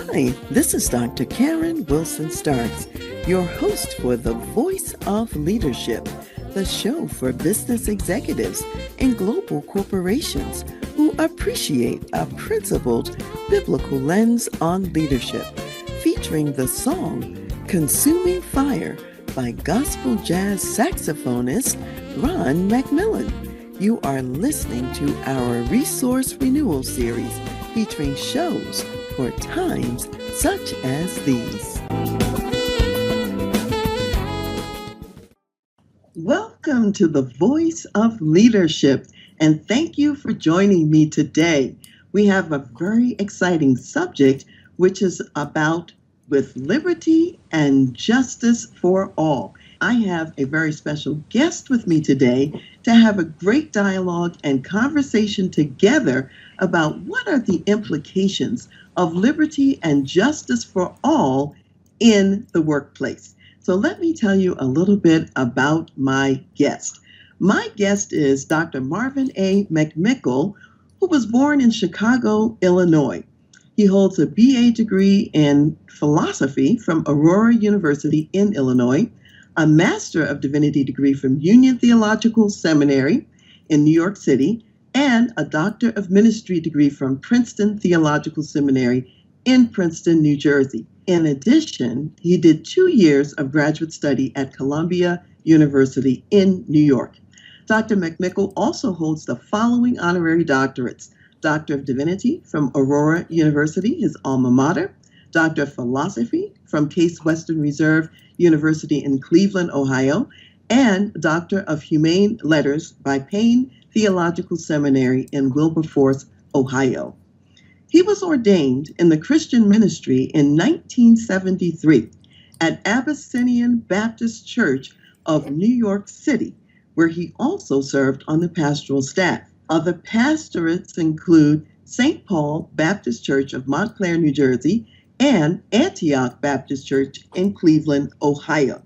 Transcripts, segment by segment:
Hi, this is Dr. Karen Wilson Starks, your host for The Voice of Leadership, the show for business executives and global corporations who appreciate a principled biblical lens on leadership, featuring the song Consuming Fire by gospel jazz saxophonist Ron McMickle. You are listening to our Resource Renewal Series featuring shows for times such as these. Welcome to the Voice of Leadership, and thank you for joining me today. We have a very exciting subject, which is about with liberty and justice for all. I have a very special guest with me today to have a great dialogue and conversation together about what are the implications of liberty and justice for all in the workplace. So let me tell you a little bit about my guest. My guest is Dr. Marvin A. McMickle, who was born in Chicago, Illinois. He holds a BA degree in philosophy from Aurora University in Illinois, a Master of Divinity degree from Union Theological Seminary in New York City, and a Doctor of Ministry degree from Princeton Theological Seminary in Princeton, New Jersey. In addition, he did 2 years of graduate study at Columbia University in New York. Dr. McMickle also holds the following honorary doctorates: Doctor of Divinity from Aurora University, his alma mater, Doctor of Philosophy from Case Western Reserve University in Cleveland, Ohio, and Doctor of Humane Letters by Payne Theological Seminary in Wilberforce, Ohio. He was ordained in the Christian ministry in 1973 at Abyssinian Baptist Church of New York City, where he also served on the pastoral staff. Other pastorates include St. Paul Baptist Church of Montclair, New Jersey, and Antioch Baptist Church in Cleveland, Ohio.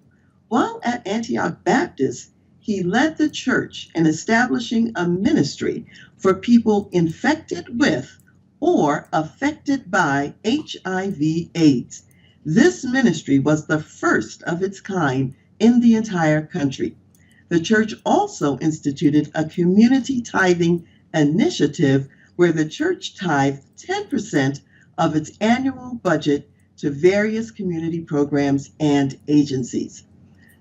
While at Antioch Baptist, he led the church in establishing a ministry for people infected with or affected by HIV/AIDS. This ministry was the first of its kind in the entire country. The church also instituted a community tithing initiative where the church tithed 10% of its annual budget to various community programs and agencies.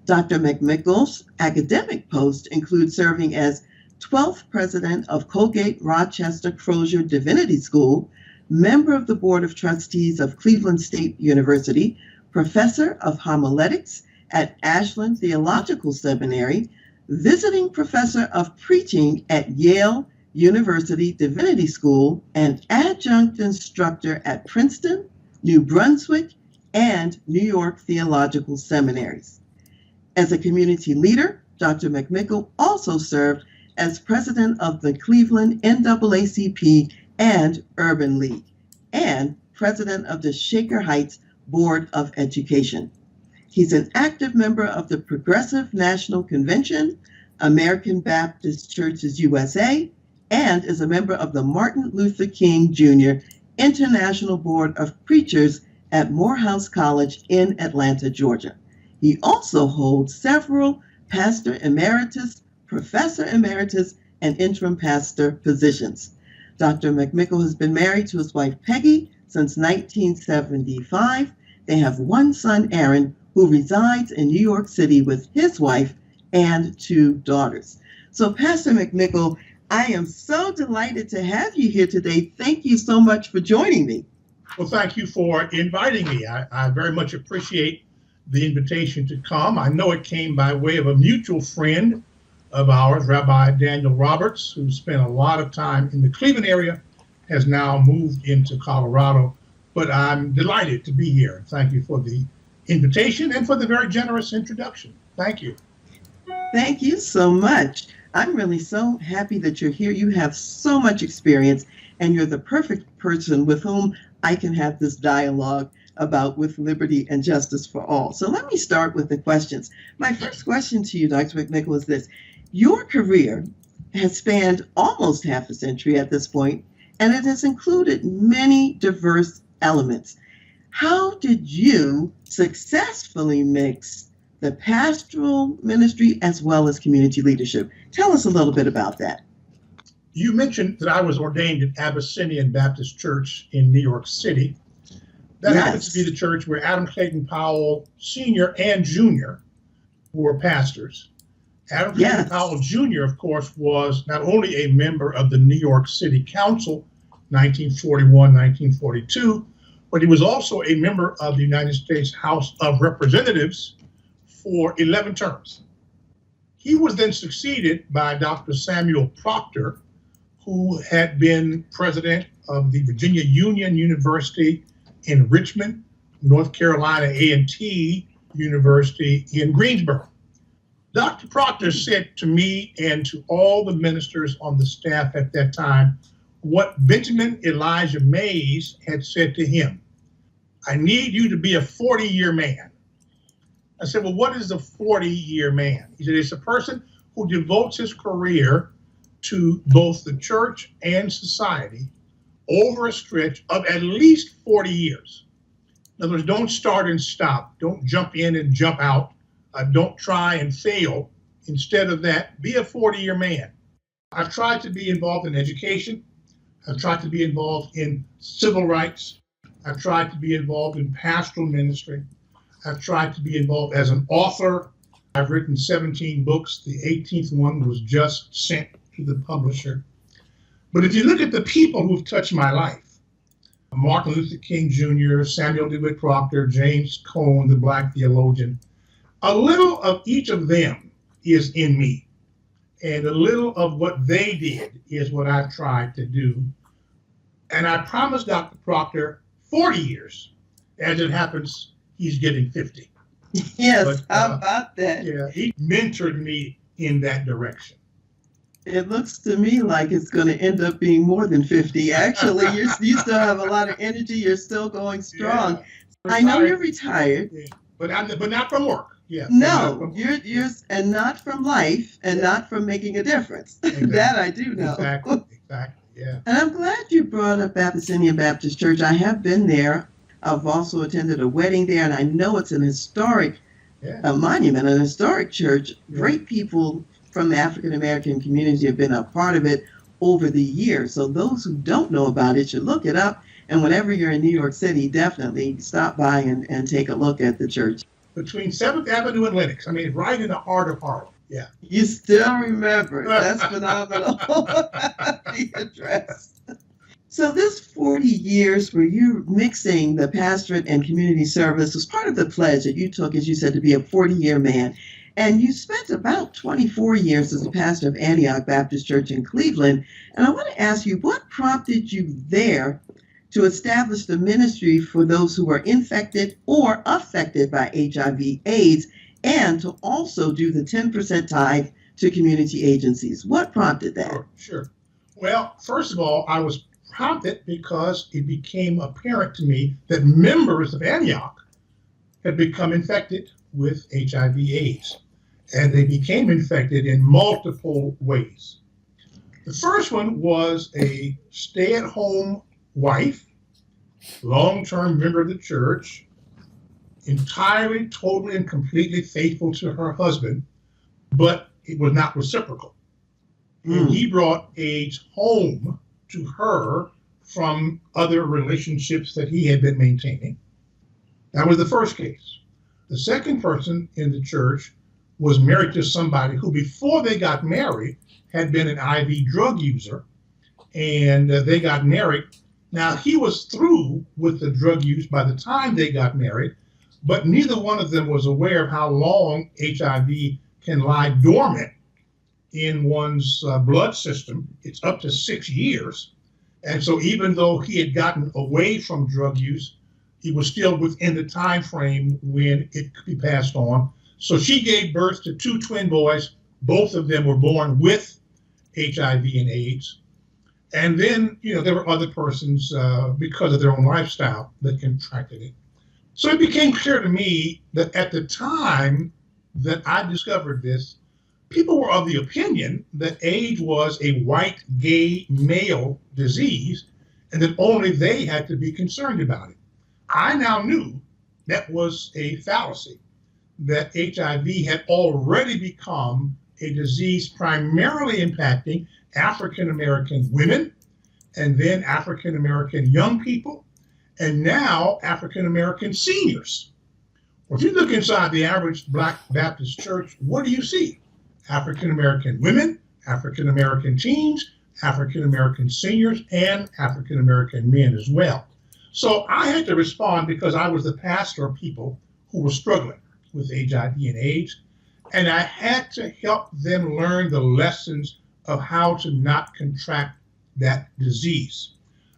Dr. McMickle's academic posts include serving as 12th president of Colgate Rochester Crozier Divinity School, member of the Board of Trustees of Cleveland State University, professor of homiletics at Ashland Theological Seminary, visiting professor of preaching at Yale University Divinity School, and adjunct instructor at Princeton, New Brunswick, and New York Theological Seminaries. As a community leader, Dr. McMickle also served as president of the Cleveland NAACP and Urban League, and president of the Shaker Heights Board of Education. He's an active member of the Progressive National Convention, American Baptist Churches USA, and is a member of the Martin Luther King Jr. International Board of Preachers at Morehouse College in Atlanta, Georgia. He also holds several pastor emeritus, professor emeritus, and interim pastor positions. Dr. McMickle has been married to his wife Peggy since 1975. They have one son, Aaron, who resides in New York City with his wife and 2 daughters. So, Pastor McMickle, I am so delighted to have you here today. Thank you so much for joining me. Well, thank you for inviting me. I very much appreciate the invitation to come. I know it came by way of a mutual friend of ours, Rabbi Daniel Roberts, who spent a lot of time in the Cleveland area, has now moved into Colorado. But I'm delighted to be here. Thank you for the invitation and for the very generous introduction. Thank you. Thank you so much. I'm really so happy that you're here. You have so much experience, and you're the perfect person with whom I can have this dialogue about with liberty and justice for all. So let me start with the questions. My first question to you, Dr. McMickle, is this. Your career has spanned almost half a century at this point, and it has included many diverse elements. How did you successfully mix the pastoral ministry as well as community leadership? Tell us a little bit about that. You mentioned that I was ordained at Abyssinian Baptist Church in New York City. That happens to be the church where Adam Clayton Powell, Sr. and Jr. were pastors. Adam Clayton Powell Jr., of course, was not only a member of the New York City Council, 1941, 1942, but he was also a member of the United States House of Representatives for 11 terms. He was then succeeded by Dr. Samuel Proctor, who had been president of the Virginia Union University in Richmond, North Carolina A&T University in Greensboro. Dr. Proctor said to me and to all the ministers on the staff at that time what Benjamin Elijah Mays had said to him. I need you to be a 40-year man. I said, well, what is a 40-year man? He said, it's a person who devotes his career to both the church and society over a stretch of at least 40 years. In other words, don't start and stop. Don't jump in and jump out. Don't try and fail. Instead of that, be a 40-year man. I've tried to be involved in education. I've tried to be involved in civil rights. I've tried to be involved in pastoral ministry. I've tried to be involved as an author. I've written 17 books. The 18th one was just sent to the publisher. But if you look at the people who've touched my life, Martin Luther King Jr., Samuel DeWitt Proctor, James Cone, the Black theologian, a little of each of them is in me. And a little of what they did is what I've tried to do. And I promised Dr. Proctor 40 years. As it happens, he's getting 50. Yes, but, how about that? Yeah, he mentored me in that direction. It looks to me like it's going to end up being more than 50. Actually, you still have a lot of energy. You're still going strong. Yeah. I know you're retired. Yeah. But not from work. Yeah. No, you're and not from life and not from making a difference. Exactly. That I do know. Exactly. Yeah. And I'm glad you brought up Abyssinian Baptist Church. I have been there. I've also attended a wedding there, and I know it's an historic monument, an historic church. Yeah. Great people from the African American community have been a part of it over the years. So those who don't know about it should look it up. And whenever you're in New York City, definitely stop by and take a look at the church. Between 7th Avenue and Lenox. I mean, right in the heart of Harlem. Yeah. You still remember it. That's phenomenal. The address. So this 40 years where you're mixing the pastorate and community service was part of the pledge that you took, as you said, to be a 40-year man. And you spent about 24 years as a pastor of Antioch Baptist Church in Cleveland. And I want to ask you, what prompted you there to establish the ministry for those who are infected or affected by HIV/AIDS, and to also do the 10% tithe to community agencies? What prompted that? Sure. Well, first of all, I was prompted because it became apparent to me that members of Antioch had become infected with HIV/AIDS. And they became infected in multiple ways. The first one was a stay-at-home wife, long-term member of the church, entirely, totally, and completely faithful to her husband, but it was not reciprocal. And he brought AIDS home to her from other relationships that he had been maintaining. That was the first case. The second person in the church was married to somebody who, before they got married, had been an IV drug user, and they got married. Now, he was through with the drug use by the time they got married, but neither one of them was aware of how long HIV can lie dormant in one's blood system. It's up to 6 years. And so even though he had gotten away from drug use, he was still within the time frame when it could be passed on. So she gave birth to 2 twin boys. Both of them were born with HIV and AIDS. And then, there were other persons because of their own lifestyle that contracted it. So it became clear to me that at the time that I discovered this, people were of the opinion that AIDS was a white, gay, male disease, and that only they had to be concerned about it. I now knew that was a fallacy, that HIV had already become a disease primarily impacting African American women, and then African American young people, and now African American seniors. Well, if you look inside the average Black Baptist church, what do you see? African American women, African American teens, African American seniors, and African American men as well. So I had to respond because I was the pastor of people who were struggling with HIV and AIDS, and I had to help them learn the lessons of how to not contract that disease.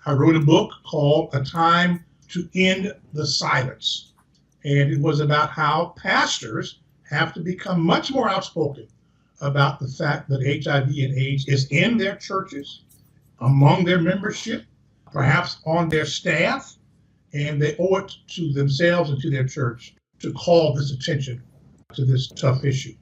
I wrote a book called A Time to End the Silence, and it was about how pastors have to become much more outspoken about the fact that HIV and AIDS is in their churches, among their membership, perhaps on their staff, and they owe it to themselves and to their church to call this attention to this tough issue.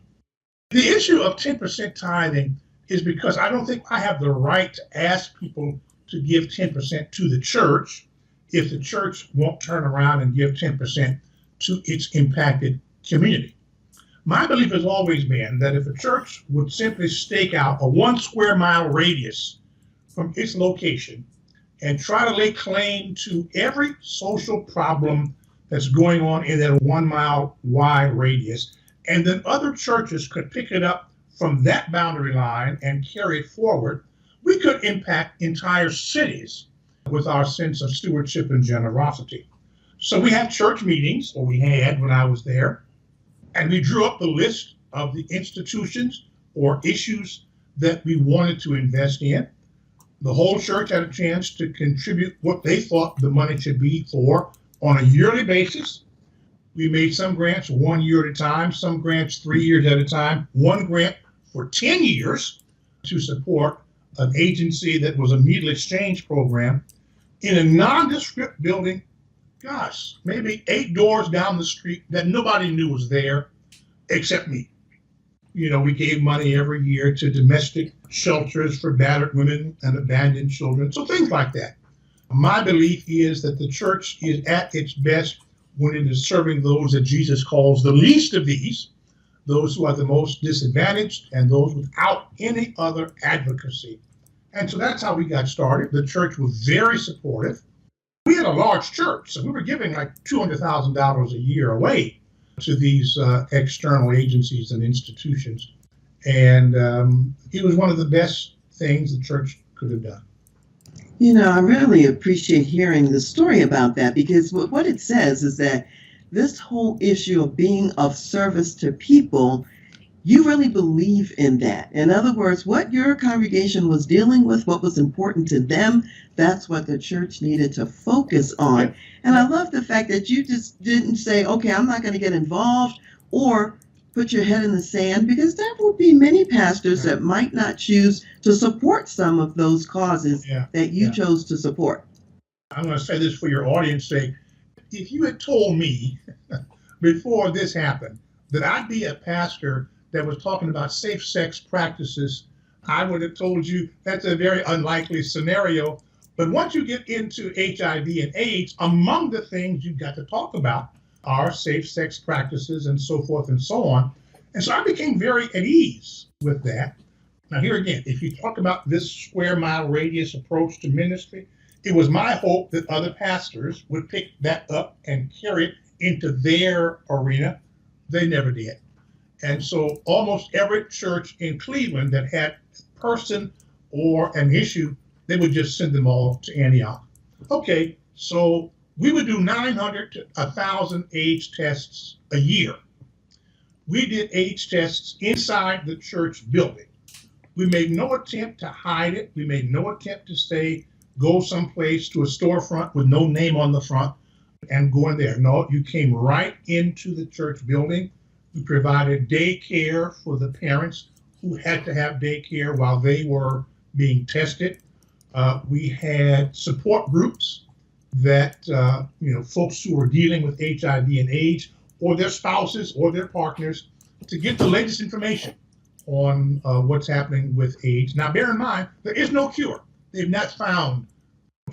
The issue of 10% tithing is because I don't think I have the right to ask people to give 10% to the church if the church won't turn around and give 10% to its impacted community. My belief has always been that if a church would simply stake out a 1 square mile radius from its location and try to lay claim to every social problem that's going on in that 1 mile wide radius, and then other churches could pick it up from that boundary line and carry it forward, we could impact entire cities with our sense of stewardship and generosity. So we have church meetings, or we had when I was there, and we drew up the list of the institutions or issues that we wanted to invest in. The whole church had a chance to contribute what they thought the money should be for on a yearly basis. We made some grants 1 year at a time, some grants 3 years at a time, one grant for 10 years to support an agency that was a needle exchange program in a nondescript building, gosh, maybe 8 doors down the street that nobody knew was there except me. You know, we gave money every year to domestic shelters for battered women and abandoned children, so things like that. My belief is that the church is at its best when it is serving those that Jesus calls the least of these, those who are the most disadvantaged, and those without any other advocacy. And so that's how we got started. The church was very supportive. We had a large church, so we were giving like $200,000 a year away to these external agencies and institutions. And it was one of the best things the church could have done. You know, I really appreciate hearing the story about that, because what it says is that this whole issue of being of service to people, you really believe in that. In other words, what your congregation was dealing with, what was important to them, that's what the church needed to focus on. And I love the fact that you just didn't say, okay, I'm not going to get involved, or put your head in the sand, because there will be many pastors that might not choose to support some of those causes that you chose to support. I'm going to say this for your audience's sake. If you had told me before this happened that I'd be a pastor that was talking about safe sex practices, I would have told you that's a very unlikely scenario. But once you get into HIV and AIDS, among the things you've got to talk about are safe sex practices and so forth and so on. And so I became very at ease with that. Now, here again, if you talk about this square mile radius approach to ministry, it was my hope that other pastors would pick that up and carry it into their arena. They never did. And so almost every church in Cleveland that had a person or an issue, they would just send them all to Antioch. Okay, so we would do 900 to 1,000 AIDS tests a year. We did AIDS tests inside the church building. We made no attempt to hide it. We made no attempt to say, go someplace to a storefront with no name on the front and go in there. No, you came right into the church building. We provided daycare for the parents who had to have daycare while they were being tested. We had support groups that, folks who were dealing with HIV and AIDS, or their spouses or their partners, to get the latest information on what's happening with AIDS. Now, bear in mind, there is no cure. They've not found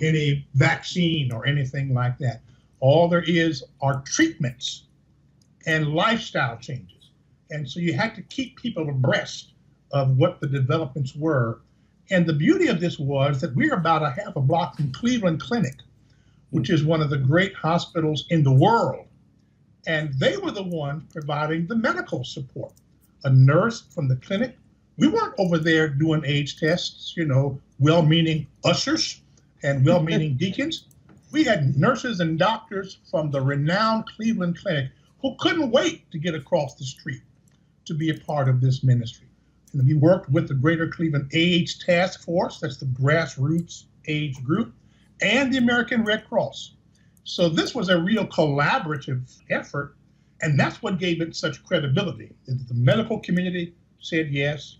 any vaccine or anything like that. All there is are treatments and lifestyle changes. And so you had to keep people abreast of what the developments were. And the beauty of this was that we're about a half a block from Cleveland Clinic, which is one of the great hospitals in the world. And they were the ones providing the medical support. A nurse from the clinic. We weren't over there doing AIDS tests, well-meaning ushers and well-meaning deacons. We had nurses and doctors from the renowned Cleveland Clinic who couldn't wait to get across the street to be a part of this ministry. And we worked with the Greater Cleveland AIDS Task Force, that's the grassroots AIDS group, and the American Red Cross. So this was a real collaborative effort, and that's what gave it such credibility. The medical community said yes,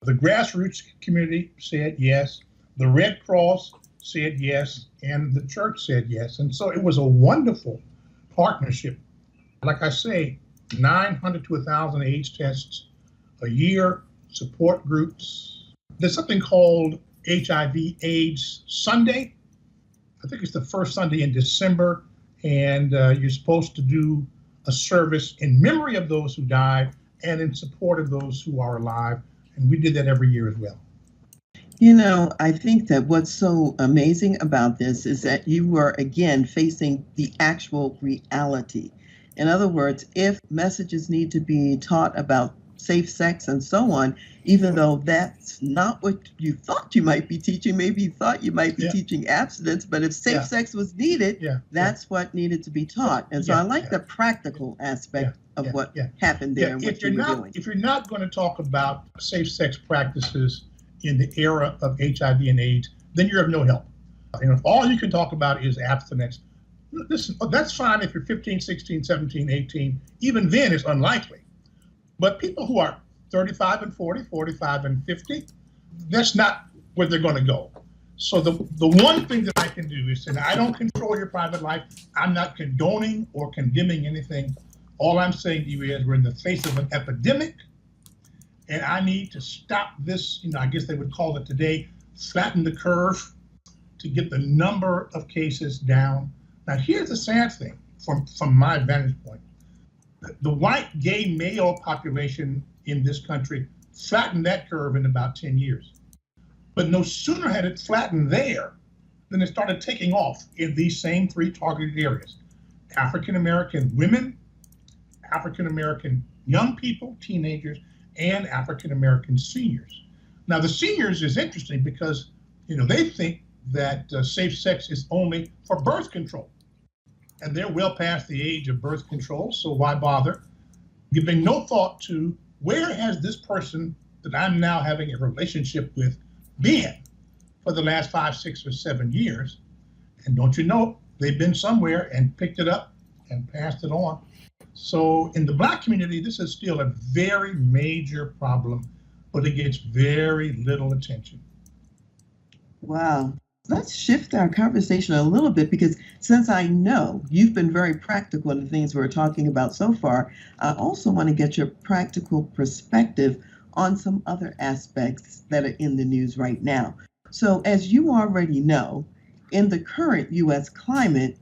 the grassroots community said yes, the Red Cross said yes, and the church said yes. And so it was a wonderful partnership. Like I say, 900 to 1,000 AIDS tests a year, support groups. There's something called HIV AIDS Sunday. I think it's the first Sunday in December, and you're supposed to do a service in memory of those who died and in support of those who are alive. And we did that every year as well. I think that what's so amazing about this is that you were, again, facing the actual reality. In other words, if messages need to be taught about safe sex and so on, even though that's not what you thought you might be teaching, maybe you thought you might be teaching abstinence, but if safe sex was needed, that's what needed to be taught. And so I like the practical aspect of what happened there and what you were doing. If you're not going to talk about safe sex practices in the era of HIV and AIDS, then you're of no help. If all you can talk about is abstinence, listen, that's fine if you're 15, 16, 17, 18. Even then, it's unlikely. But people who are 35 and 40, 45 and 50, that's not where they're going to go. So the one thing that I can do is say, I don't control your private life. I'm not condoning or condemning anything. All I'm saying to you is we're in the face of an epidemic, and I need to stop this, I guess they would call it today, flatten the curve to get the number of cases down. Now, here's the sad thing from my vantage point. The white gay male population in this country flattened that curve in about 10 years. But no sooner had it flattened there than it started taking off in these same three targeted areas. African-American women, African-American young people, teenagers, and African-American seniors. Now, the seniors is interesting because, they think that safe sex is only for birth control. And they're well past the age of birth control, so why bother? Giving no thought to where has this person that I'm now having a relationship with been for the last 5, 6, or 7 years? And don't you know, they've been somewhere and picked it up and passed it on. So in the Black community, this is still a very major problem, but it gets very little attention. Wow. Let's shift our conversation a little bit, because since I know you've been very practical in the things we're talking about so far, I also want to get your practical perspective on some other aspects that are in the news right now. So as you already know, in the current U.S. climate,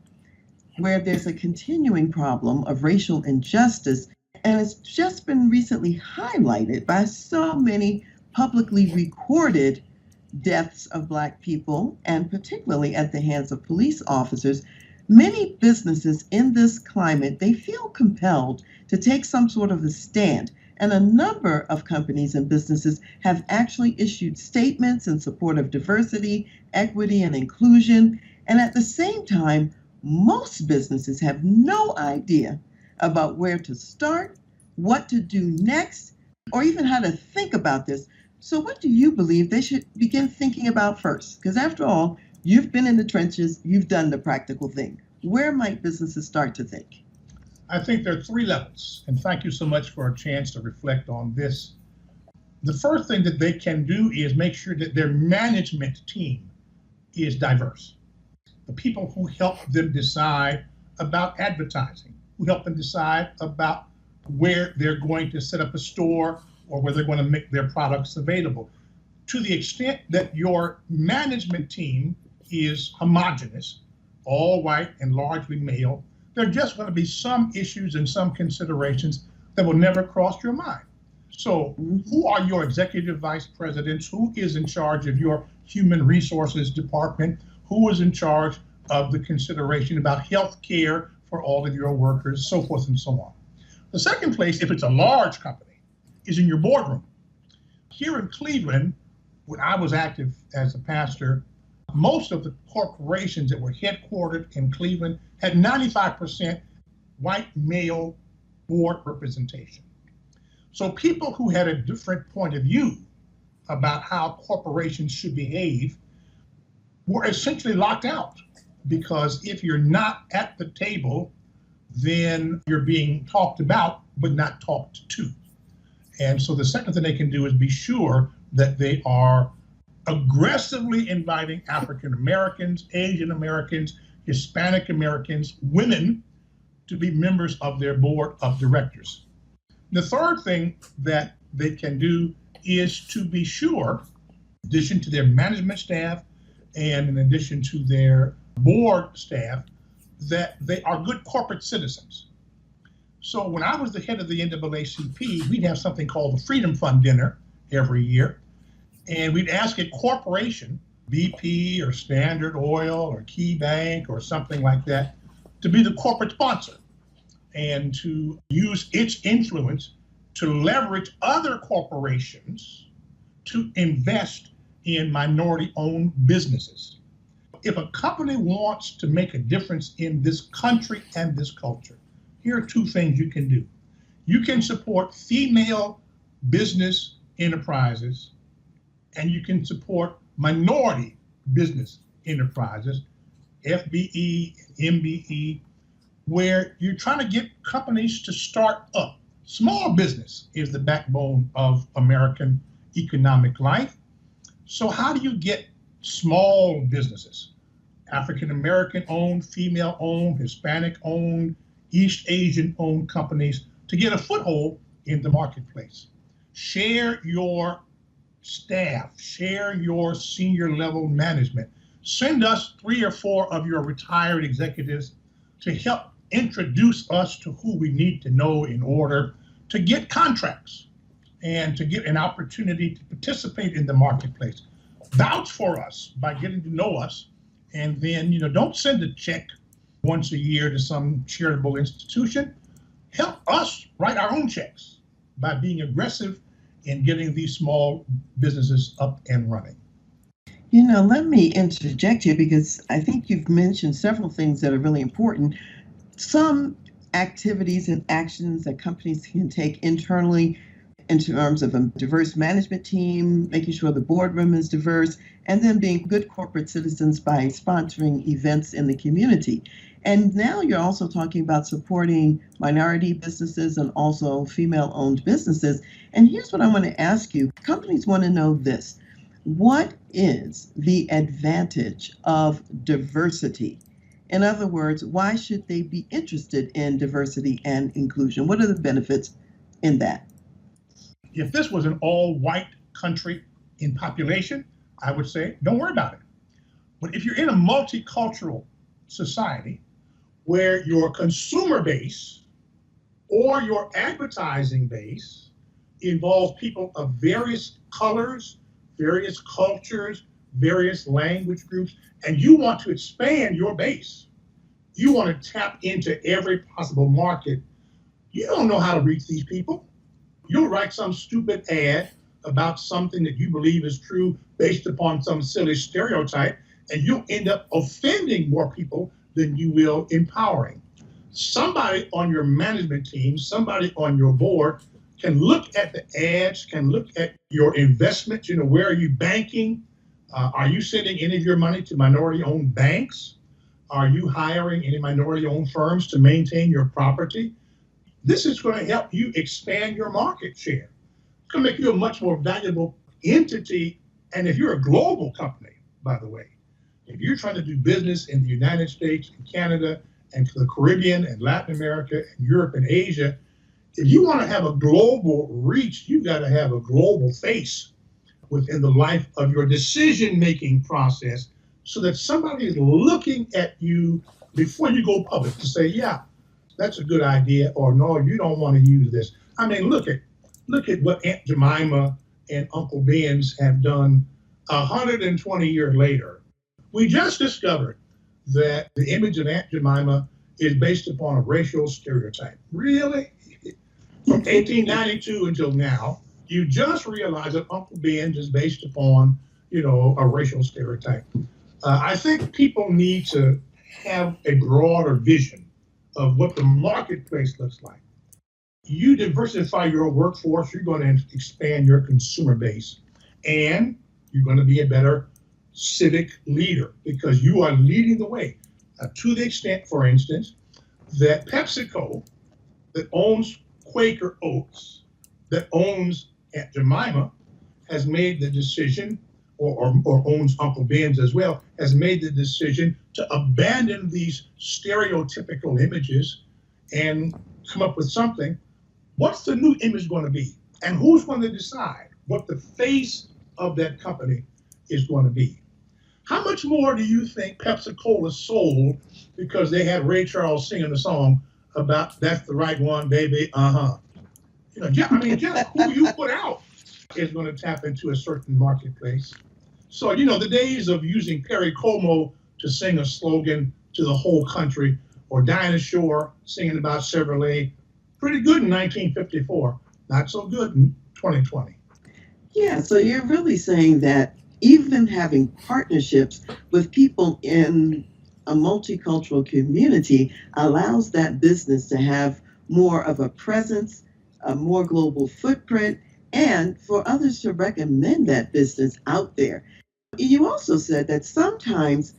where there's a continuing problem of racial injustice, and it's just been recently highlighted by so many publicly recorded deaths of Black people, and particularly at the hands of police officers, many businesses in this climate, they feel compelled to take some sort of a stand. And a number of companies and businesses have actually issued statements in support of diversity, equity, and inclusion. And at the same time, most businesses have no idea about where to start, what to do next, or even how to think about this. So what do you believe they should begin thinking about first? Because after all, you've been in the trenches, you've done the practical thing. Where might businesses start to think? I think there are 3 levels, and thank you so much for a chance to reflect on this. The first thing that they can do is make sure that their management team is diverse. The people who help them decide about advertising, who help them decide about where they're going to set up a store or where they're going to make their products available. To the extent that your management team is homogenous, all white and largely male, there are just going to be some issues and some considerations that will never cross your mind. So, who are your executive vice presidents? Who is in charge of your human resources department? Who is in charge of the consideration about health care for all of your workers, so forth and so on? The second place, if it's a large company, is in your boardroom. Here in Cleveland, when I was active as a pastor, most of the corporations that were headquartered in Cleveland had 95% white male board representation. So people who had a different point of view about how corporations should behave were essentially locked out, because if you're not at the table, then you're being talked about but not talked to. And so the second thing they can do is be sure that they are aggressively inviting African Americans, Asian Americans, Hispanic Americans, women to be members of their board of directors. The third thing that they can do is to be sure, in addition to their management staff and in addition to their board staff, that they are good corporate citizens. So when I was the head of the NAACP, we'd have something called the Freedom Fund dinner every year. And we'd ask a corporation, BP or Standard Oil or Key Bank or something like that, to be the corporate sponsor and to use its influence to leverage other corporations to invest in minority-owned businesses. If a company wants to make a difference in this country and this culture, here are two things you can do. You can support female business enterprises, and you can support minority business enterprises, FBE, MBE, where you're trying to get companies to start up. Small business is the backbone of American economic life. So how do you get small businesses, African American owned, female owned, Hispanic owned, East Asian owned companies to get a foothold in the marketplace? Share your staff, share your senior level management. Send us 3 or 4 of your retired executives to help introduce us to who we need to know in order to get contracts and to get an opportunity to participate in the marketplace. Vouch for us by getting to know us, and then, don't send a check once a year to some charitable institution. Help us write our own checks by being aggressive in getting these small businesses up and running. Let me interject here, because I think you've mentioned several things that are really important. Some activities and actions that companies can take internally in terms of a diverse management team, making sure the boardroom is diverse, and then being good corporate citizens by sponsoring events in the community. And now you're also talking about supporting minority businesses and also female-owned businesses. And here's what I want to ask you. Companies want to know this. What is the advantage of diversity? In other words, why should they be interested in diversity and inclusion? What are the benefits in that? If this was an all-white country in population, I would say, don't worry about it. But if you're in a multicultural society where your consumer base or your advertising base involves people of various colors, various cultures, various language groups, and you want to expand your base, you want to tap into every possible market, you don't know how to reach these people. You'll write some stupid ad about something that you believe is true based upon some silly stereotype, and you'll end up offending more people than you will empowering. Somebody on your management team, somebody on your board can look at the ads, can look at your investments. Where are you banking? Are you sending any of your money to minority-owned banks? Are you hiring any minority-owned firms to maintain your property? This is going to help you expand your market share. It's going to make you a much more valuable entity. And if you're a global company, by the way, if you're trying to do business in the United States and Canada and the Caribbean and Latin America and Europe and Asia, if you want to have a global reach, you got to have a global face within the life of your decision-making process, so that somebody is looking at you before you go public to say, yeah, that's a good idea, or no, you don't want to use this. I mean, look at what Aunt Jemima and Uncle Ben's have done 120 years later. We just discovered that the image of Aunt Jemima is based upon a racial stereotype. Really? From 1892 until now, you just realize that Uncle Ben's is based upon, a racial stereotype. I think people need to have a broader vision of what the marketplace looks like. You diversify your workforce, you're going to expand your consumer base, and you're going to be a better civic leader because you are leading the way. To the extent, for instance, that PepsiCo, that owns Quaker Oats, that owns Aunt Jemima, has made the decision, or owns Uncle Ben's as well, has made the decision to abandon these stereotypical images and come up with something. What's the new image going to be? And who's going to decide what the face of that company is going to be? How much more do you think Pepsi-Cola sold because they had Ray Charles singing a song about "That's the right one, baby"? Just who you put out is going to tap into a certain marketplace. So, the days of using Perry Como to sing a slogan to the whole country, or Dinah Shore singing about Chevrolet, pretty good in 1954, not so good in 2020. Yeah, so you're really saying that even having partnerships with people in a multicultural community allows that business to have more of a presence, a more global footprint, and for others to recommend that business out there. You also said that sometimes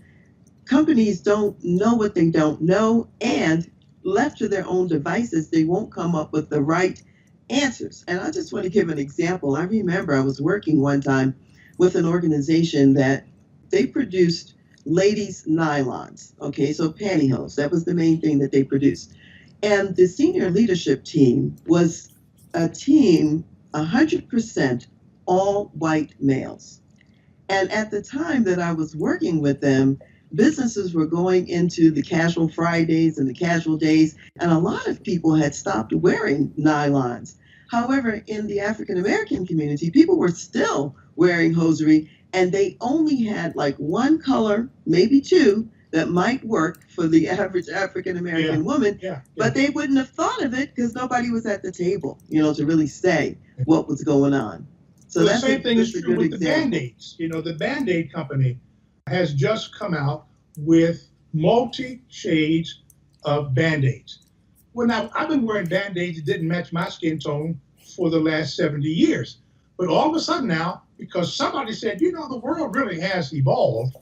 companies don't know what they don't know, and left to their own devices, they won't come up with the right answers. And I just want to give an example. I remember I was working one time with an organization that they produced ladies' nylons. Okay, so pantyhose. That was the main thing that they produced. And the senior leadership team was a team 100% all white males. And at the time that I was working with them, businesses were going into the casual Fridays and the casual days, and a lot of people had stopped wearing nylons. However, in the African American community, people were still wearing hosiery, and they only had like one color, maybe two, that might work for the average African American woman, but they wouldn't have thought of it because nobody was at the table, to really say what was going on. So the same thing is true with the Band-Aids. The Band-Aid company has just come out with multi-shades of Band-Aids. Well, now, I've been wearing Band-Aids that didn't match my skin tone for the last 70 years. But all of a sudden now, because somebody said, the world really has evolved,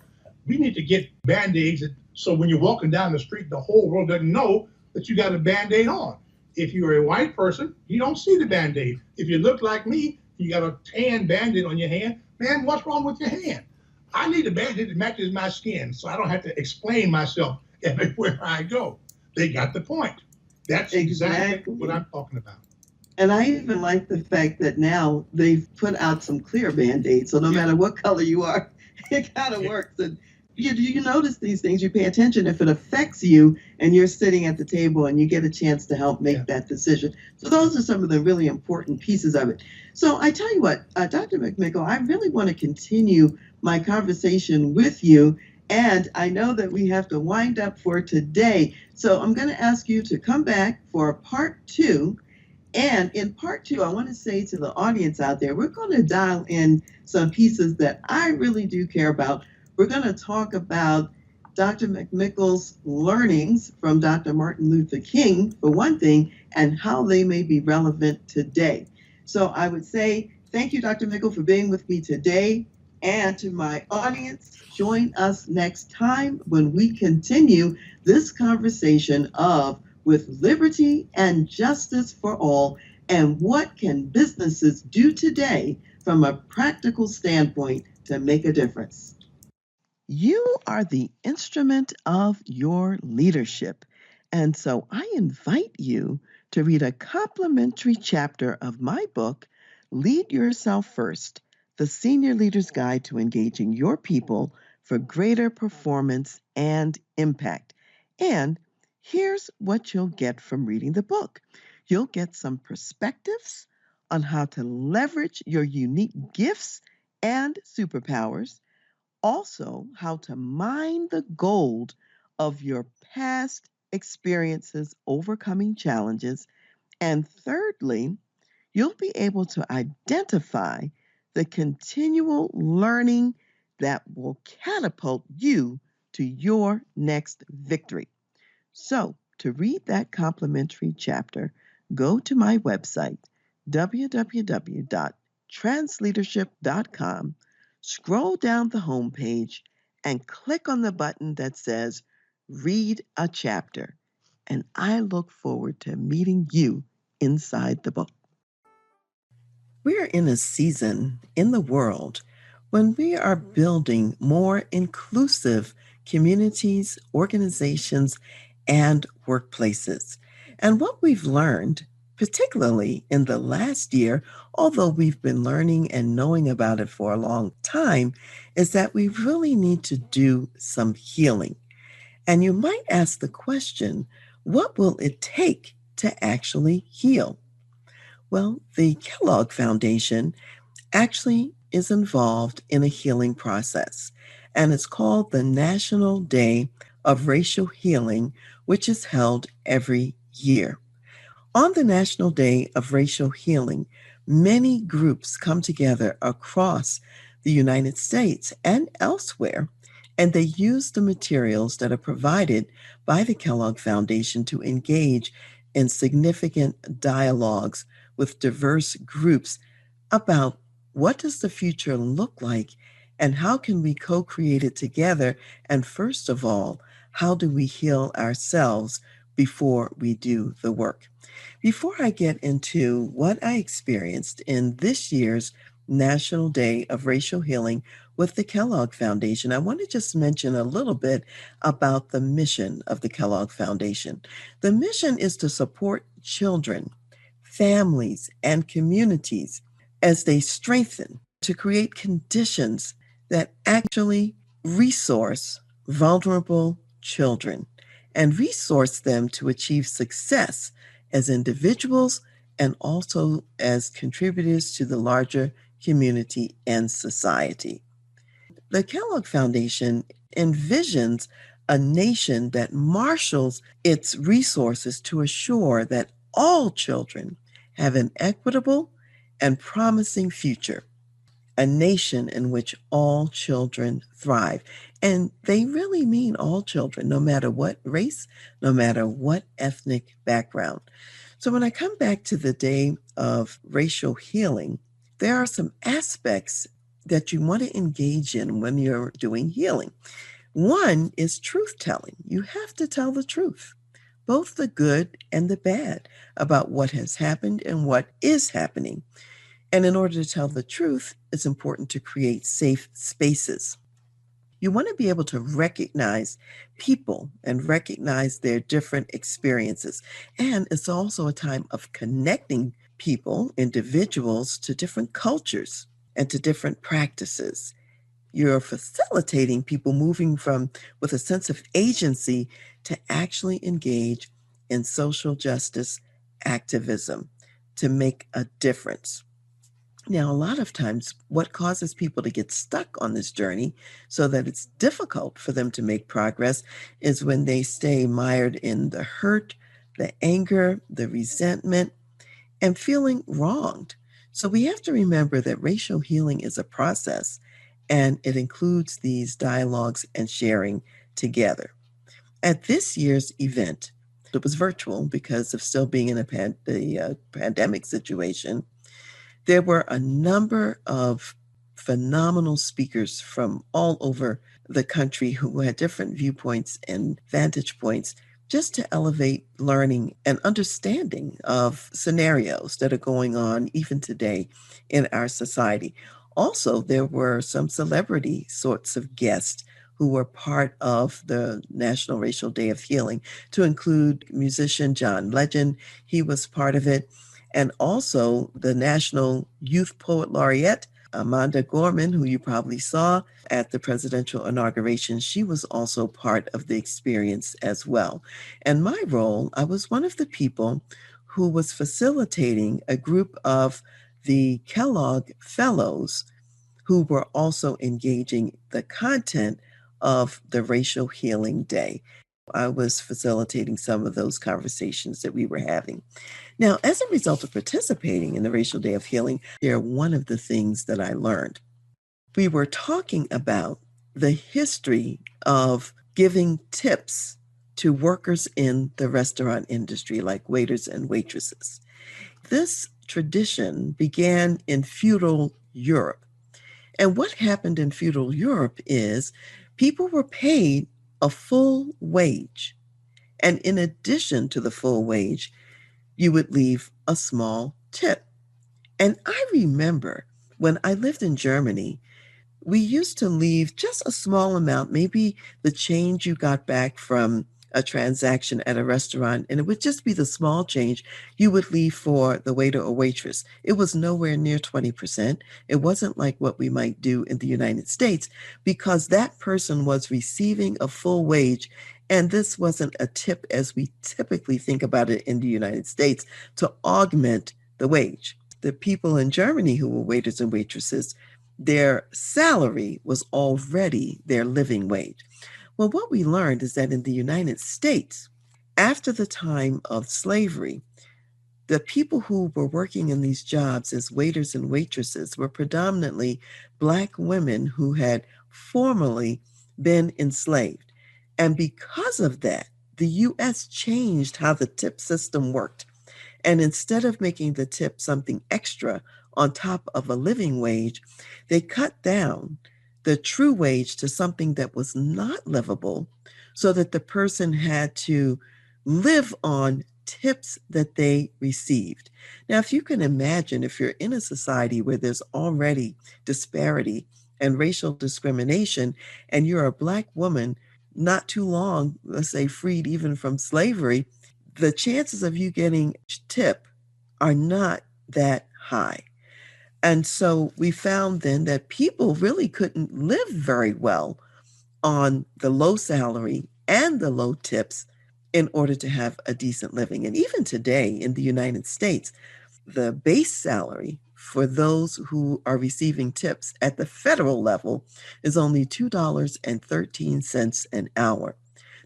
we need to get Band-Aids so when you're walking down the street, the whole world doesn't know that you got a Band-Aid on. If you're a white person, you don't see the Band-Aid. If you look like me, you got a tan Band-Aid on your hand, man, what's wrong with your hand? I need a Band-Aid that matches my skin so I don't have to explain myself everywhere I go. They got the point. That's exactly what I'm talking about. And I even like the fact that now they've put out some clear Band-Aids. So no matter what color you are, it kind of works. And you notice these things, you pay attention if it affects you and you're sitting at the table and you get a chance to help make that decision. So those are some of the really important pieces of it. So I tell you what, Dr. McMickle, I really want to continue my conversation with you. And I know that we have to wind up for today. So I'm going to ask you to come back for part 2. And in part 2, I want to say to the audience out there, we're going to dial in some pieces that I really do care about. We're going to talk about Dr. McMickle's learnings from Dr. Martin Luther King, for one thing, and how they may be relevant today. So I would say thank you, Dr. McMickle, for being with me today. And to my audience, join us next time when we continue this conversation of with liberty and justice for all, and what can businesses do today from a practical standpoint to make a difference. You are the instrument of your leadership. And so I invite you to read a complimentary chapter of my book, Lead Yourself First, The Senior Leader's Guide to Engaging Your People for Greater Performance and Impact. And here's what you'll get from reading the book. You'll get some perspectives on how to leverage your unique gifts and superpowers, also how to mine the gold of your past experiences overcoming challenges, and thirdly, you'll be able to identify the continual learning that will catapult you to your next victory. So, to read that complimentary chapter, go to my website, www.transleadership.com, scroll down the homepage, and click on the button that says Read a Chapter. And I look forward to meeting you inside the book. We're in a season in the world when we are building more inclusive communities, organizations, and workplaces. And what we've learned, particularly in the last year, although we've been learning and knowing about it for a long time, is that we really need to do some healing. And you might ask the question, what will it take to actually heal? Well, the Kellogg Foundation actually is involved in a healing process, and it's called the National Day of Racial Healing, which is held every year. On the National Day of Racial Healing, many groups come together across the United States and elsewhere, and they use the materials that are provided by the Kellogg Foundation to engage in significant dialogues with diverse groups about what does the future look like and how can we co-create it together, and first of all, how do we heal ourselves before we do the work. Before I get into what I experienced in this year's National Day of Racial Healing with the Kellogg Foundation, I want to just mention a little bit about the mission of the Kellogg Foundation. The mission is to support children, families, and communities as they strengthen to create conditions that actually resource vulnerable children and resource them to achieve success as individuals and also as contributors to the larger community and society. The Kellogg Foundation envisions a nation that marshals its resources to assure that all children have an equitable and promising future, a nation in which all children thrive. And they really mean all children, no matter what race, no matter what ethnic background. So when I come back to the day of racial healing, there are some aspects that you want to engage in when you're doing healing. One is truth telling. You have to tell the truth, both the good and the bad, about what has happened and what is happening. And in order to tell the truth, it's important to create safe spaces. You want to be able to recognize people and recognize their different experiences. And it's also a time of connecting people, individuals, to different cultures and to different practices. You're facilitating people moving from with a sense of agency to actually engage in social justice activism to make a difference. Now, a lot of times, what causes people to get stuck on this journey so that it's difficult for them to make progress is when they stay mired in the hurt, the anger, the resentment, and feeling wronged. So we have to remember that racial healing is a process, and it includes these dialogues and sharing together. At this year's event, it was virtual because of still being in the pandemic situation. There were a number of phenomenal speakers from all over the country who had different viewpoints and vantage points just to elevate learning and understanding of scenarios that are going on even today in our society. Also, there were some celebrity sorts of guests who were part of the National Racial Day of Healing, to include musician John Legend. He was part of it. And also the National Youth Poet Laureate Amanda Gorman, who you probably saw at the presidential inauguration, she was also part of the experience as well. And my role, I was one of the people who was facilitating a group of the Kellogg Fellows who were also engaging the content of the Racial Healing Day. I was facilitating some of those conversations that we were having. Now, as a result of participating in the Racial Day of Healing, here one of the things that I learned. We were talking about the history of giving tips to workers in the restaurant industry, like waiters and waitresses. This tradition began in feudal Europe. And what happened in feudal Europe is people were paid a full wage. And in addition to the full wage, you would leave a small tip. And I remember when I lived in Germany, we used to leave just a small amount, maybe the change you got back from a transaction at a restaurant, and it would just be the small change you would leave for the waiter or waitress. It was nowhere near 20%. It wasn't like what we might do in the United States because that person was receiving a full wage. And this wasn't a tip as we typically think about it in the United States to augment the wage. The people in Germany who were waiters and waitresses, their salary was already their living wage. Well, what we learned is that in the United States, after the time of slavery, the people who were working in these jobs as waiters and waitresses were predominantly Black women who had formerly been enslaved. And because of that, the U.S. changed how the tip system worked. And instead of making the tip something extra on top of a living wage, they cut down the true wage to something that was not livable so that the person had to live on tips that they received. Now, if you can imagine, if you're in a society where there's already disparity and racial discrimination, and you're a Black woman not too long, let's say, freed even from slavery, the chances of you getting a tip are not that high. And so we found then that people really couldn't live very well on the low salary and the low tips in order to have a decent living. And even today in the United States, the base salary for those who are receiving tips at the federal level is only $2.13 an hour.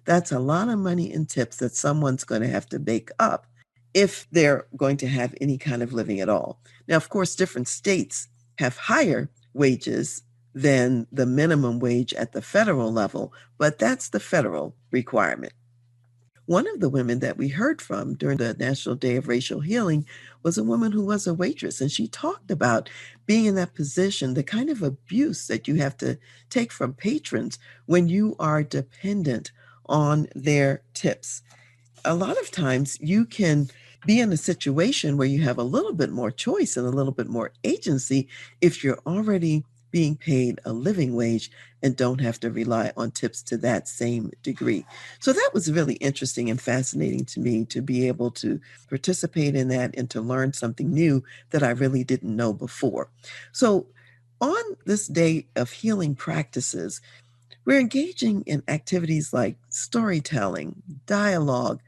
That's a lot of money in tips that someone's going to have to make up if they're going to have any kind of living at all. Now, of course, different states have higher wages than the minimum wage at the federal level, but that's the federal requirement. One of the women that we heard from during the National Day of Racial Healing was a woman who was a waitress, and she talked about being in that position, the kind of abuse that you have to take from patrons when you are dependent on their tips. A lot of times you can be in a situation where you have a little bit more choice and a little bit more agency if you're already being paid a living wage and don't have to rely on tips to that same degree. So that was really interesting and fascinating to me to be able to participate in that and to learn something new that I really didn't know before. So on this day of healing practices, we're engaging in activities like storytelling, dialogue,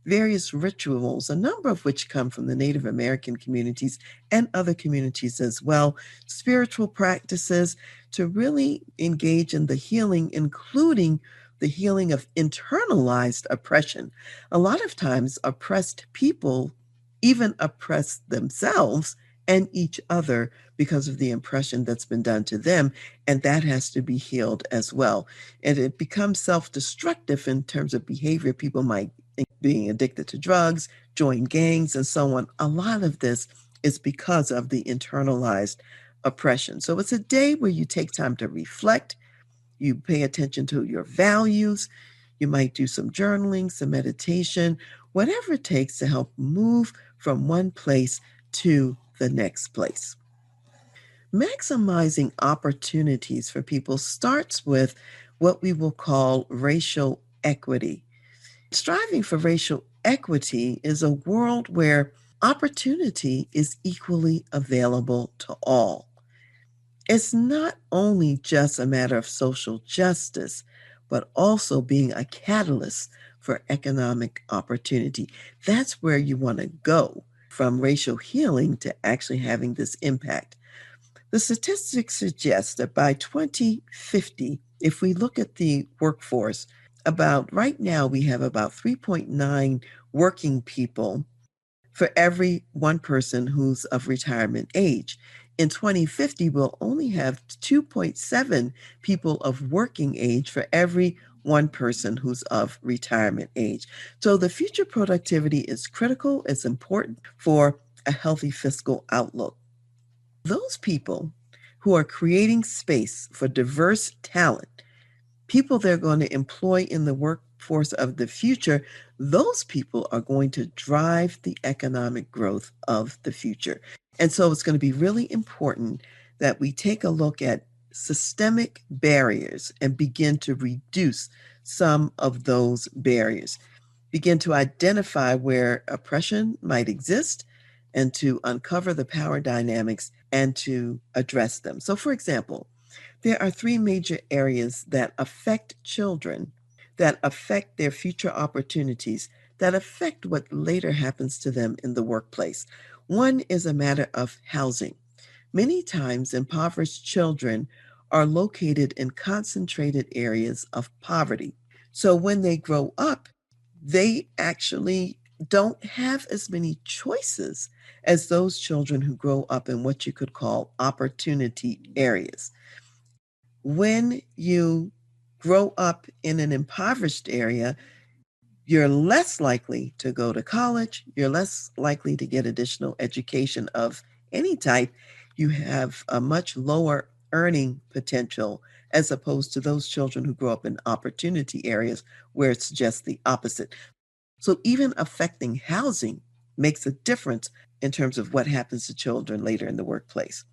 various rituals, a number of which come from the Native American communities and other communities as well, spiritual practices to really engage in the healing, including the healing of internalized oppression. A lot of times, oppressed people even oppress themselves and each other because of the oppression that's been done to them, and that has to be healed as well. And it becomes self-destructive in terms of behavior. People might being addicted to drugs, join gangs, and so on. A lot of this is because of the internalized oppression. So it's a day where you take time to reflect, you pay attention to your values, you might do some journaling, some meditation, whatever it takes to help move from one place to the next place. Maximizing opportunities for people starts with what we will call racial equity. Striving for racial equity is a world where opportunity is equally available to all. It's not only just a matter of social justice, but also being a catalyst for economic opportunity. That's where you want to go from racial healing to actually having this impact. The statistics suggest that by 2050, if we look at the workforce, about right now we have about 3.9 working people for every one person who's of retirement age. In 2050, we'll only have 2.7 people of working age for every one person who's of retirement age. So the future productivity is critical, it's important for a healthy fiscal outlook. Those people who are creating space for diverse talent, people they're going to employ in the workforce of the future, those people are going to drive the economic growth of the future. And so it's going to be really important that we take a look at systemic barriers and begin to reduce some of those barriers. Begin to identify where oppression might exist and to uncover the power dynamics and to address them. So, for example, there are three major areas that affect children, that affect their future opportunities, that affect what later happens to them in the workplace. One is a matter of housing. Many times, impoverished children are located in concentrated areas of poverty. So when they grow up, they actually don't have as many choices as those children who grow up in what you could call opportunity areas. When you grow up in an impoverished area, you're less likely to go to college, you're less likely to get additional education of any type. You have a much lower earning potential as opposed to those children who grow up in opportunity areas where it's just the opposite. So even affecting housing makes a difference in terms of what happens to children later in the workplace.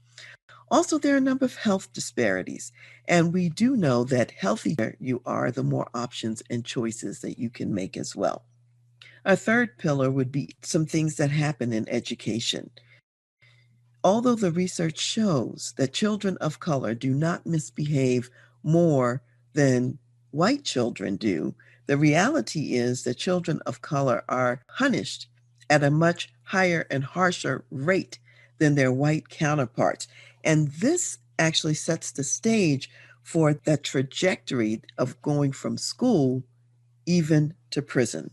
Also, there are a number of health disparities, and we do know that healthier you are, the more options and choices that you can make as well. A third pillar would be some things that happen in education. Although the research shows that children of color do not misbehave more than white children do, the reality is that children of color are punished at a much higher and harsher rate than their white counterparts. And this actually sets the stage for that trajectory of going from school even to prison.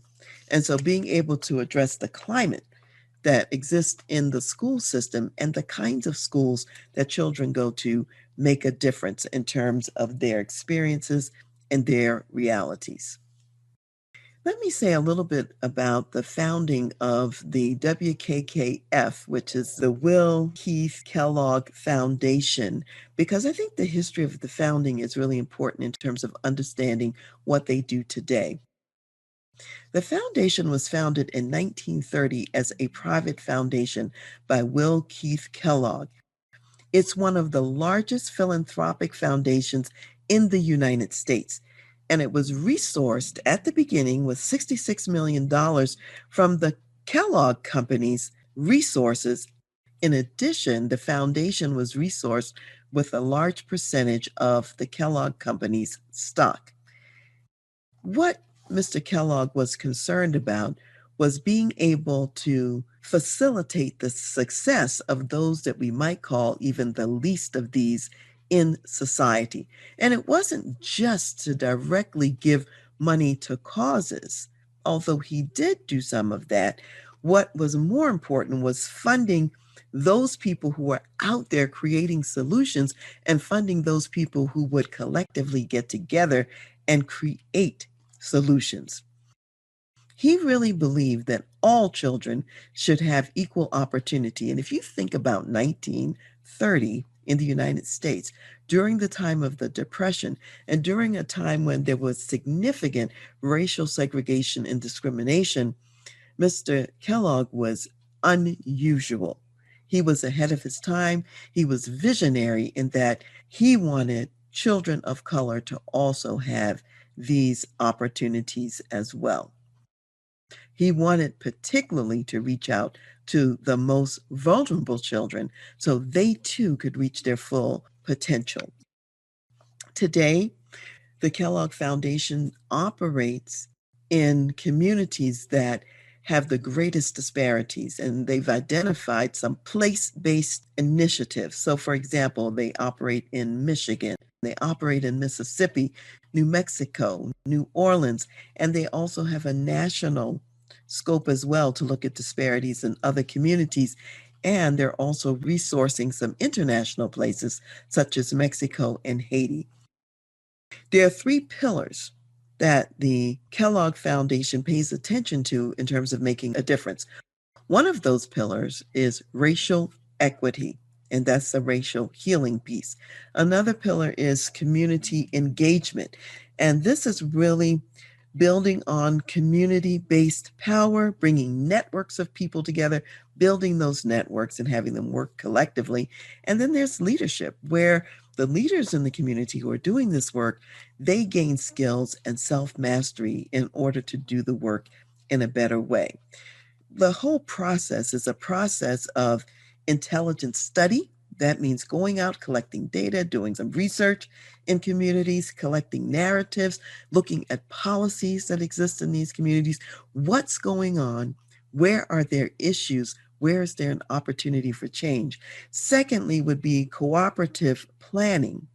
And so being able to address the climate that exist in the school system and the kinds of schools that children go to make a difference in terms of their experiences and their realities. Let me say a little bit about the founding of the WKKF, which is the Will Keith Kellogg Foundation, because I think the history of the founding is really important in terms of understanding what they do today. The foundation was founded in 1930 as a private foundation by Will Keith Kellogg. It's one of the largest philanthropic foundations in the United States, and it was resourced at the beginning with $66 million from the Kellogg Company's resources. In addition, the foundation was resourced with a large percentage of the Kellogg Company's stock. What Mr. Kellogg was concerned about was being able to facilitate the success of those that we might call even the least of these in society. And it wasn't just to directly give money to causes, although he did do some of that. What was more important was funding those people who were out there creating solutions and funding those people who would collectively get together and create solutions. He really believed that all children should have equal opportunity. And if you think about 1930 in the United States, during the time of the Depression, and during a time when there was significant racial segregation and discrimination, Mr. Kellogg was unusual. He was ahead of his time. He was visionary in that he wanted children of color to also have these opportunities as well. He wanted particularly to reach out to the most vulnerable children so they too could reach their full potential. Today, the Kellogg Foundation operates in communities that have the greatest disparities, and they've identified some place-based initiatives. So, for example, they operate in Michigan, they operate in Mississippi, New Mexico, New Orleans, and they also have a national scope as well to look at disparities in other communities. And they're also resourcing some international places such as Mexico and Haiti. There are three pillars that the Kellogg Foundation pays attention to in terms of making a difference. One of those pillars is racial equity, and that's the racial healing piece. Another pillar is community engagement, and this is really building on community-based power, bringing networks of people together, building those networks and having them work collectively. And then there's leadership, where the leaders in the community who are doing this work, they gain skills and self-mastery in order to do the work in a better way. The whole process is a process of intelligent study. That means going out, collecting data, doing some research in communities, collecting narratives, looking at policies that exist in these communities. What's going on? Where are there issues? Where is there an opportunity for change? Secondly, would be cooperative planning.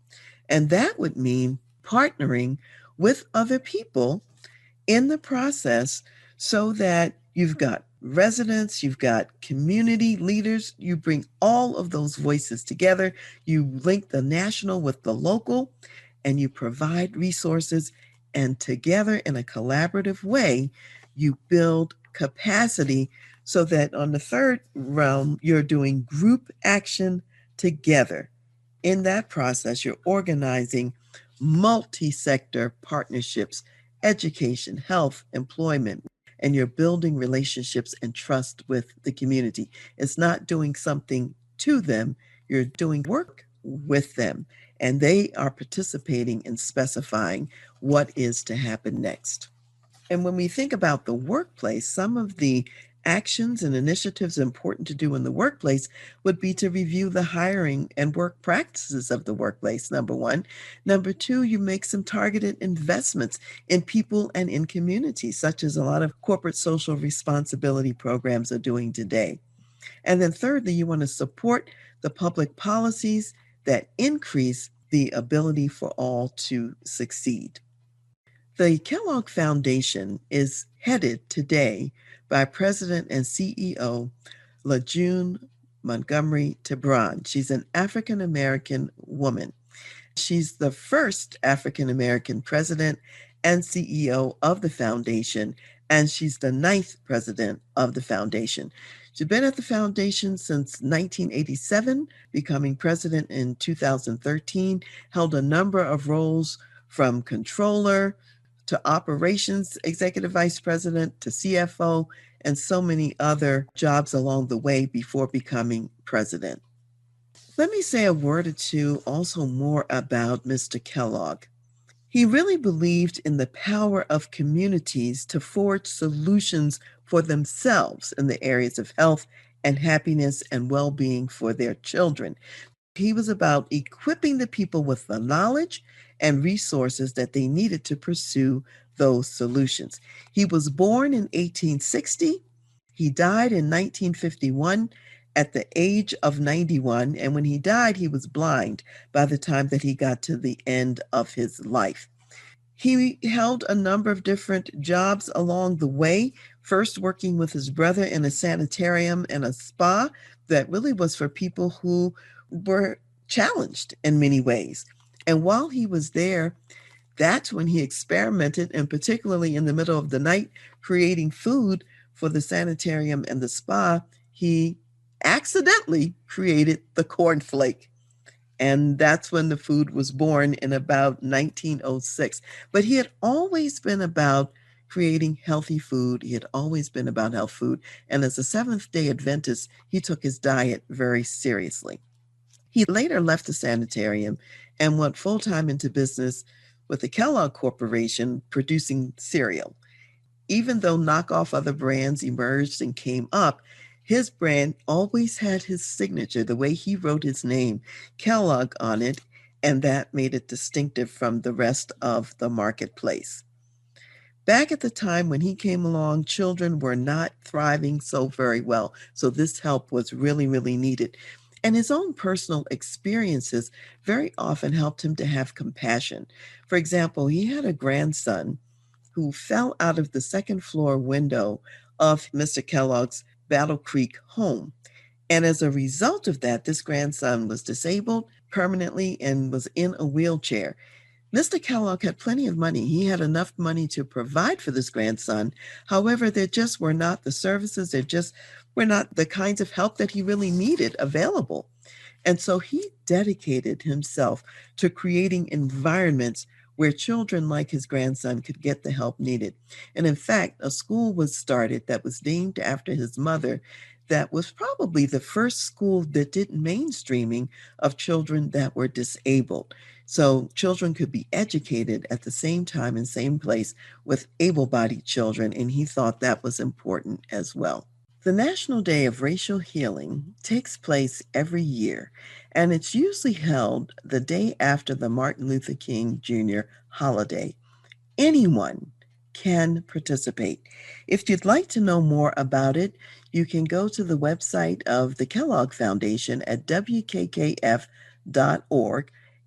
And that would mean partnering with other people in the process so that you've got residents, you've got community leaders, you bring all of those voices together, you link the national with the local, and you provide resources, and together in a collaborative way, you build capacity so that on the third realm, you're doing group action together. In that process, you're organizing multi-sector partnerships, education, health, employment, and you're building relationships and trust with the community. It's not doing something to them, you're doing work with them, and they are participating in specifying what is to happen next. And when we think about the workplace, some of the actions and initiatives important to do in the workplace would be to review the hiring and work practices of the workplace, number one. Number two, you make some targeted investments in people and in communities, such as a lot of corporate social responsibility programs are doing today. And then thirdly, you want to support the public policies that increase the ability for all to succeed. The Kellogg Foundation is headed today by President and CEO LaJune Montgomery Tebron. She's an African American woman. She's the first African American president and CEO of the foundation, and she's the ninth president of the foundation. She's been at the foundation since 1987, becoming president in 2013, held a number of roles from controller to operations executive vice president to CFO, and so many other jobs along the way before becoming president. Let me say a word or two also more about Mr. Kellogg. He really believed in the power of communities to forge solutions for themselves in the areas of health and happiness and well-being for their children. He was about equipping the people with the knowledge and resources that they needed to pursue those solutions. He was born in 1860. He died in 1951 at the age of 91. And when he died, he was blind by the time that he got to the end of his life. He held a number of different jobs along the way, first working with his brother in a sanitarium and a spa that really was for people who were challenged in many ways. And while he was there, that's when he experimented, and particularly in the middle of the night, creating food for the sanitarium and the spa. He accidentally created the cornflake. And that's when the food was born in about 1906. But he had always been about creating healthy food. He had always been about health food. And as a Seventh-day Adventist, he took his diet very seriously. He later left the sanitarium and went full-time into business with the Kellogg Corporation producing cereal. Even though knockoff other brands emerged and came up, His brand always had his signature, the way he wrote his name, Kellogg, on it, and that made it distinctive from the rest of the marketplace. Back at the time when he came along, children were not thriving so very well. So this help was really, really needed. And his own personal experiences very often helped him to have compassion. For example, he had a grandson who fell out of the second floor window of Mr. Kellogg's Battle Creek home. And as a result of that, this grandson was disabled permanently and was in a wheelchair. Mr. Kellogg had plenty of money. He had enough money to provide for this grandson. However, there just were not the services, there just were not the kinds of help that he really needed available. And so he dedicated himself to creating environments where children like his grandson could get the help needed. And in fact, a school was started that was named after his mother that was probably the first school that did mainstreaming of children that were disabled. So children could be educated at the same time and same place with able-bodied children, and he thought that was important as well. The National Day of Racial Healing takes place every year, and it's usually held the day after the Martin Luther King Jr. holiday. Anyone can participate. If you'd like to know more about it, you can go to the website of the Kellogg Foundation at wkkf.org,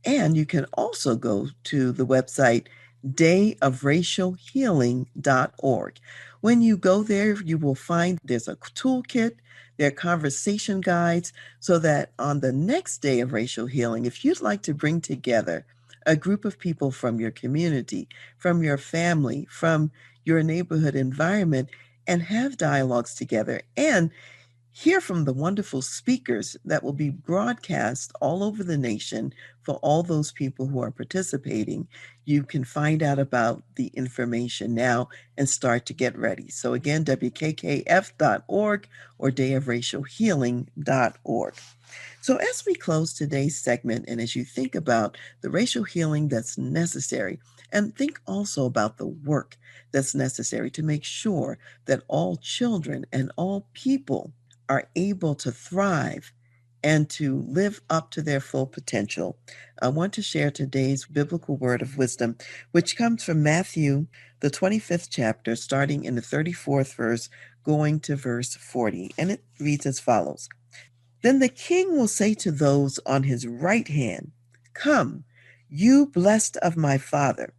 and you can also go to the website dayofracialhealing.org. When you go there, you will find there's a toolkit, there are conversation guides, so that on the next day of racial healing, if you'd like to bring together a group of people from your community, from your family, from your neighborhood environment, and have dialogues together and hear from the wonderful speakers that will be broadcast all over the nation for all those people who are participating. You can find out about the information now and start to get ready. So again, wkkf.org or dayofracialhealing.org. So as we close today's segment, and as you think about the racial healing that's necessary, and think also about the work that's necessary to make sure that all children and all people are able to thrive and to live up to their full potential, I want to share today's biblical word of wisdom, which comes from Matthew, the 25th chapter, starting in the 34th verse, going to verse 40. And it reads as follows. Then the king will say to those on his right hand, Come, you blessed of my Father,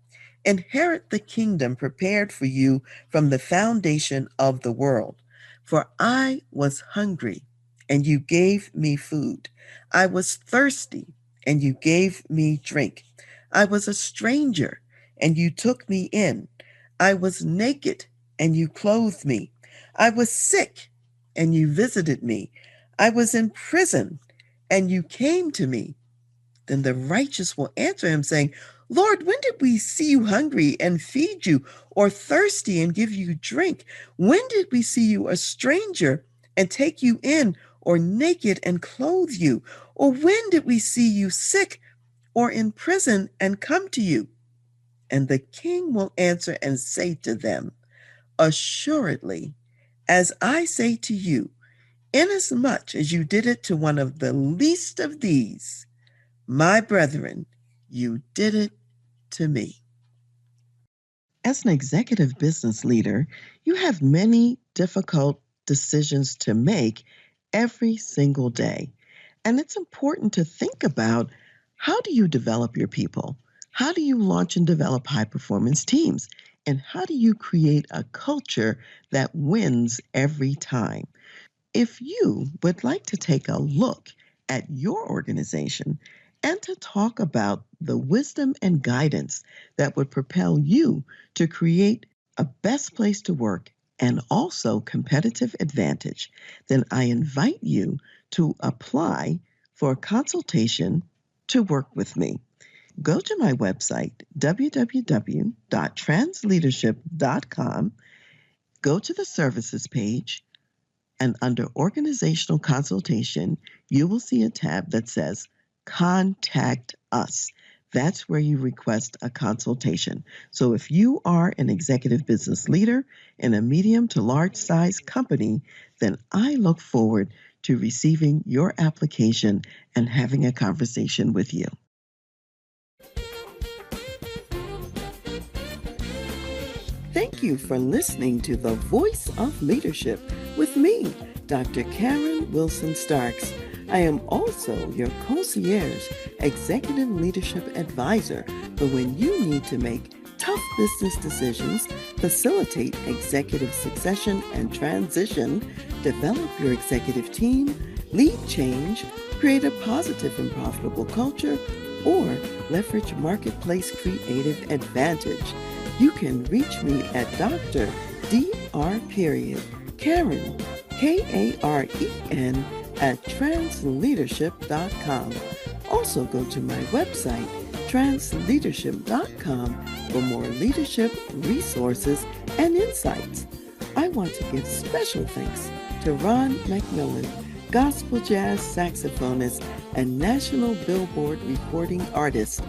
inherit the kingdom prepared for you from the foundation of the world. For I was hungry, and you gave me food. I was thirsty, and you gave me drink. I was a stranger, and you took me in. I was naked, and you clothed me. I was sick, and you visited me. I was in prison, and you came to me. Then the righteous will answer him, saying, Lord, when did we see you hungry and feed you, or thirsty and give you drink? When did we see you a stranger and take you in, or naked and clothe you? Or when did we see you sick or in prison and come to you? And the king will answer and say to them, Assuredly, as I say to you, inasmuch as you did it to one of the least of these, my brethren, you did it to me. As an executive business leader, you have many difficult decisions to make every single day. And it's important to think about, how do you develop your people? How do you launch and develop high performance teams? And how do you create a culture that wins every time? If you would like to take a look at your organization and to talk about the wisdom and guidance that would propel you to create a best place to work and also competitive advantage, then I invite you to apply for a consultation to work with me. Go to my website, www.transleadership.com, go to the services page, and under organizational consultation, you will see a tab that says Contact Us. That's where you request a consultation. So if you are an executive business leader in a medium to large size company, then I look forward to receiving your application and having a conversation with you. Thank you for listening to The Voice of Leadership with me, Dr. Karen Wilson Starks. I am also your concierge executive leadership advisor for when you need to make tough business decisions, facilitate executive succession and transition, develop your executive team, lead change, create a positive and profitable culture, or leverage marketplace creative advantage. You can reach me at Dr. Karen, Karen, at transleadership.com. Also go to my website, transleadership.com, for more leadership resources and insights. I want to give special thanks to Ron McMickle, gospel jazz saxophonist and national Billboard recording artist,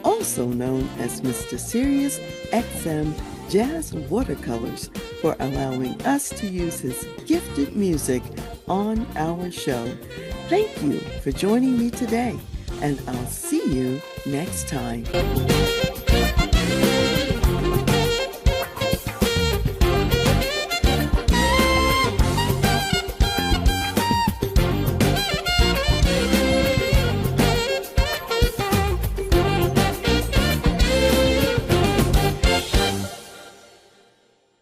also known as Mr. Sirius XM Jazz Watercolors, for allowing us to use his gifted music on our show. Thank you for joining me today, and I'll see you next time.